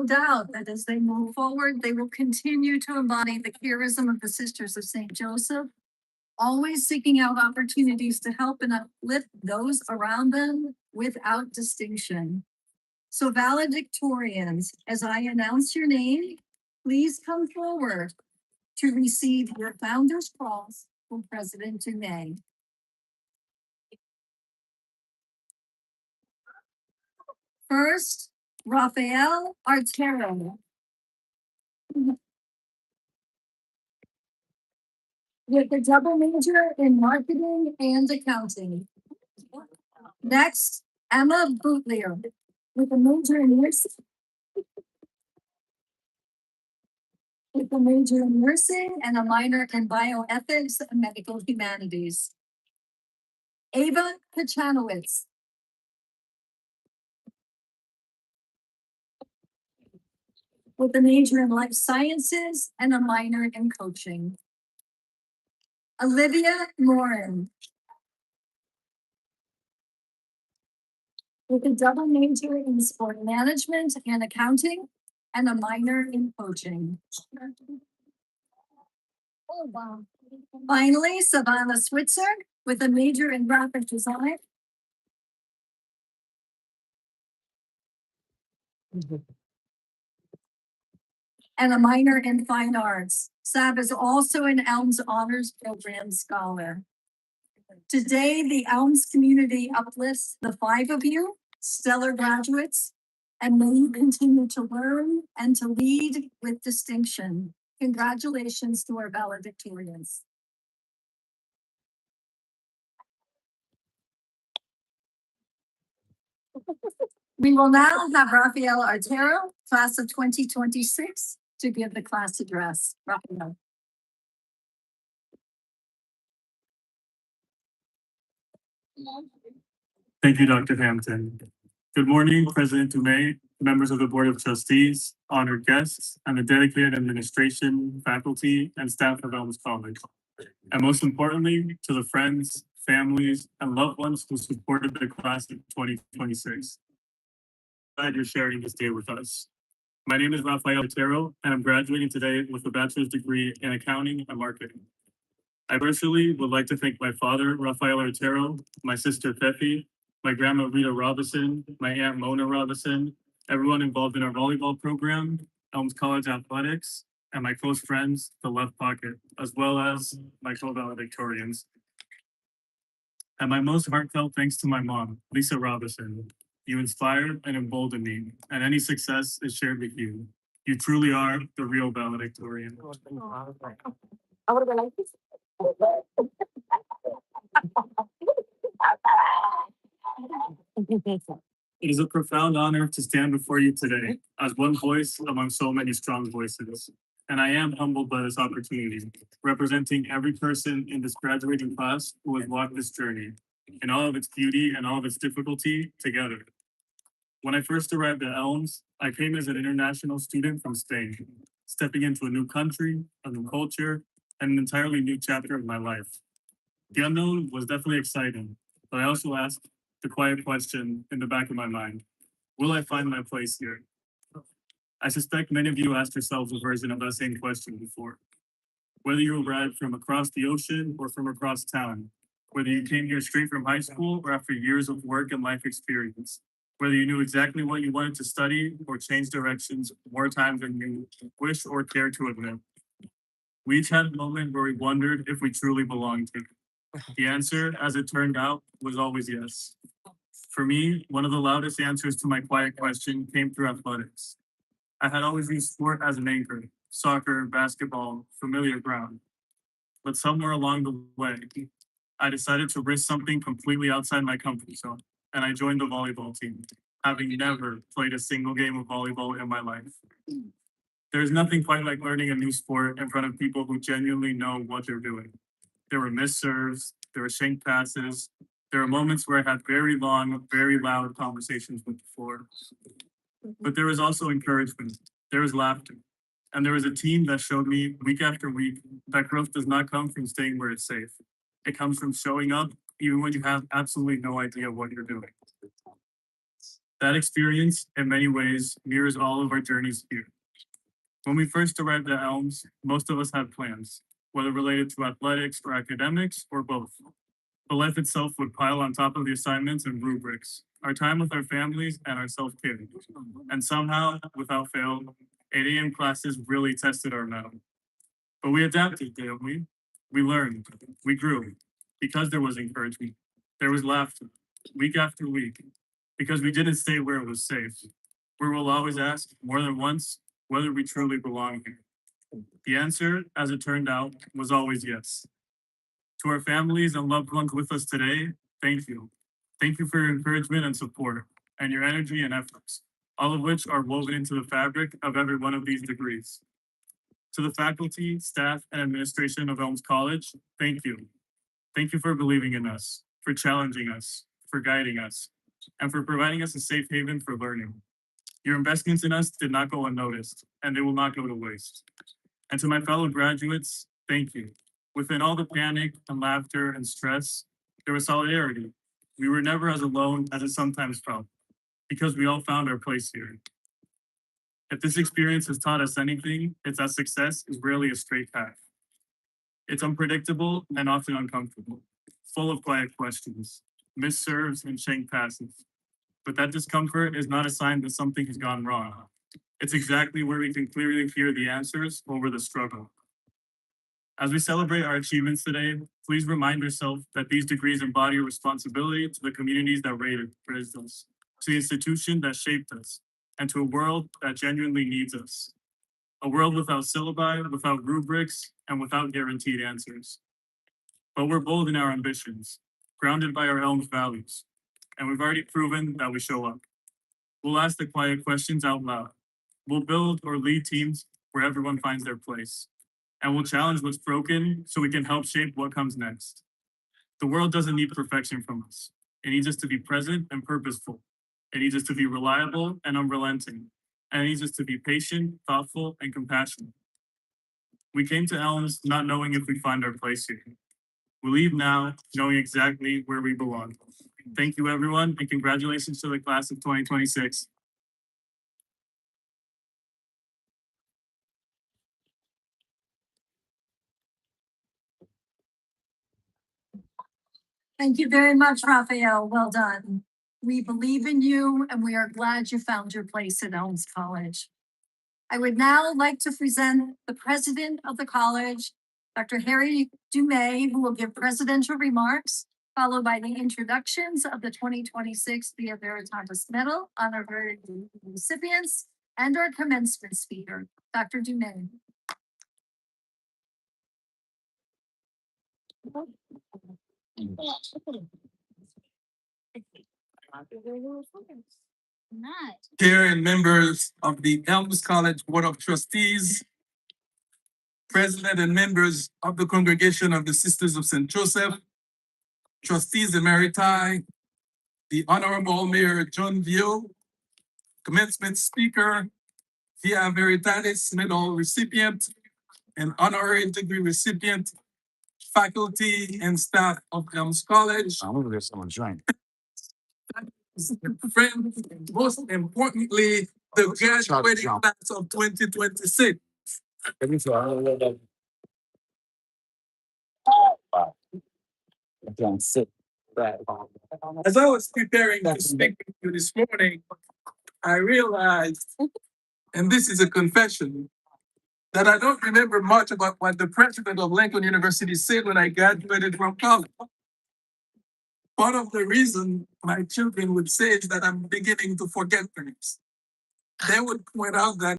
no doubt that as they move forward, they will continue to embody the charism of the Sisters of St. Joseph, always seeking out opportunities to help and uplift those around them without distinction. So valedictorians, as I announce your name, please come forward to receive your Founder's Cross from President Dumais. First, Rafael Artero. With a double major in marketing and accounting. Next, Emma Bootlier with a major in nursing. With a major in nursing and a minor in bioethics and medical humanities. Ava Kachanowitz. With a major in life sciences and a minor in coaching. Olivia Morin. With a double major in sport management and accounting and a minor in coaching. Oh, wow. Finally, Savannah Switzer with a major in graphic design. And a minor in fine arts. Sav is also an Elms Honors Program Scholar. Today, the Elms community uplifts the 5 of you, stellar graduates, and may you continue to learn and to lead with distinction. Congratulations to our valedictorians. We will now have Rafael Artero, class of 2026, to give the class address. Rafael. Thank you, Dr. Hampton. Good morning, President Dumais, members of the Board of Trustees, honored guests, and the dedicated administration, faculty, and staff of Elms College. And most importantly, to the friends, families, and loved ones who supported the class of 2026. Glad you're sharing this day with us. My name is Rafael Otero, and I'm graduating today with a bachelor's degree in accounting and marketing. I personally would like to thank my father, Rafael Otero, my sister, Fefi, my grandma, Rita Robinson, my aunt, Mona Robinson, everyone involved in our volleyball program, Elms College Athletics, and my close friends, the Left Pocket, as well as my co-valedictorians. And my most heartfelt thanks to my mom, Lisa Robinson. You inspire and embolden me, and any success is shared with you. You truly are the real valedictorian. I would have been like this. It is a profound honor to stand before you today as one voice among so many strong voices. And I am humbled by this opportunity, representing every person in this graduating class who has walked this journey in all of its beauty and all of its difficulty together. When I first arrived at Elms, I came as an international student from Spain, stepping into a new country, a new culture, and an entirely new chapter of my life. The unknown was definitely exciting, but I also asked the quiet question in the back of my mind, will I find my place here? I suspect many of you asked yourselves a version of that same question before. Whether you arrived from across the ocean or from across town, whether you came here straight from high school or after years of work and life experience, whether you knew exactly what you wanted to study or change directions more times than you wish or care to admit. We each had a moment where we wondered if we truly belonged here. The answer, as it turned out, was always yes. For me, one of the loudest answers to my quiet question came through athletics. I had always used sport as an anchor, soccer, basketball, familiar ground. But somewhere along the way, I decided to risk something completely outside my comfort zone, and I joined the volleyball team, having never played a single game of volleyball in my life. There's nothing quite like learning a new sport in front of people who genuinely know what they're doing. There were missed serves, there were shanked passes, there were moments where I had very long, very loud conversations with the floor. But there was also encouragement, there was laughter, and there was a team that showed me week after week that growth does not come from staying where it's safe. It comes from showing up even when you have absolutely no idea what you're doing. That experience, in many ways, mirrors all of our journeys here. When we first arrived at Elms, most of us had plans, whether related to athletics or academics or both. But life itself would pile on top of the assignments and rubrics, our time with our families, and our self-care. And somehow, without fail, 8 a.m. classes really tested our mettle. But we adapted, didn't we? We learned, we grew, because there was encouragement. There was laughter, week after week, because we didn't stay where it was safe. Where we'll always ask, more than once, whether we truly belong here. The answer, as it turned out, was always yes. To our families and loved ones with us today, thank you. Thank you for your encouragement and support, and your energy and efforts, all of which are woven into the fabric of every one of these degrees. To the faculty, staff, and administration of Elms College, thank you. Thank you for believing in us, for challenging us, for guiding us, and for providing us a safe haven for learning. Your investments in us did not go unnoticed, and they will not go to waste. And to my fellow graduates, thank you. Within all the panic and laughter and stress, there was solidarity. We were never as alone as it sometimes felt, because we all found our place here. If this experience has taught us anything, it's that success is rarely a straight path. It's unpredictable and often uncomfortable, full of quiet questions, missed serves, and shanked passes. But that discomfort is not a sign that something has gone wrong. It's exactly where we can clearly hear the answers over the struggle. As we celebrate our achievements today, please remind yourself that these degrees embody a responsibility to the communities that raised us, to the institution that shaped us, and to a world that genuinely needs us. A world without syllabi, without rubrics, and without guaranteed answers. But we're bold in our ambitions, grounded by our Elms values, and we've already proven that we show up. We'll ask the quiet questions out loud. We'll build or lead teams where everyone finds their place. And we'll challenge what's broken so we can help shape what comes next. The world doesn't need perfection from us. It needs us to be present and purposeful. It needs us to be reliable and unrelenting. And it needs us to be patient, thoughtful, and compassionate. We came to Elms not knowing if we'd find our place here. We leave now knowing exactly where we belong. Thank you, everyone, and congratulations to the class of 2026. Thank you very much, Raphael. Well done. We believe in you and we are glad you found your place at Elms College. I would now like to present the president of the college, Dr. Harry Dumais, who will give presidential remarks, followed by the introductions of the 2026 Via Veritatis Medal honorary recipients and our commencement speaker, Dr. Dumais. Chair and members of the Elms College Board of Trustees, President and members of the Congregation of the Sisters of St. Joseph, Trustees Emeriti, the Honorable Mayor John Vio, Commencement Speaker, Via Veritatis Medal recipient, and honorary degree recipient, faculty and staff of Elms College. I'm gonna get someone join. Friends, most importantly, the graduating class of 2026. As I was preparing to speak with you this morning, I realized, and this is a confession, that I don't remember much about what the president of Lincoln University said when I graduated from college. Part of the reason my children would say is that I'm beginning to forget things. They would point out that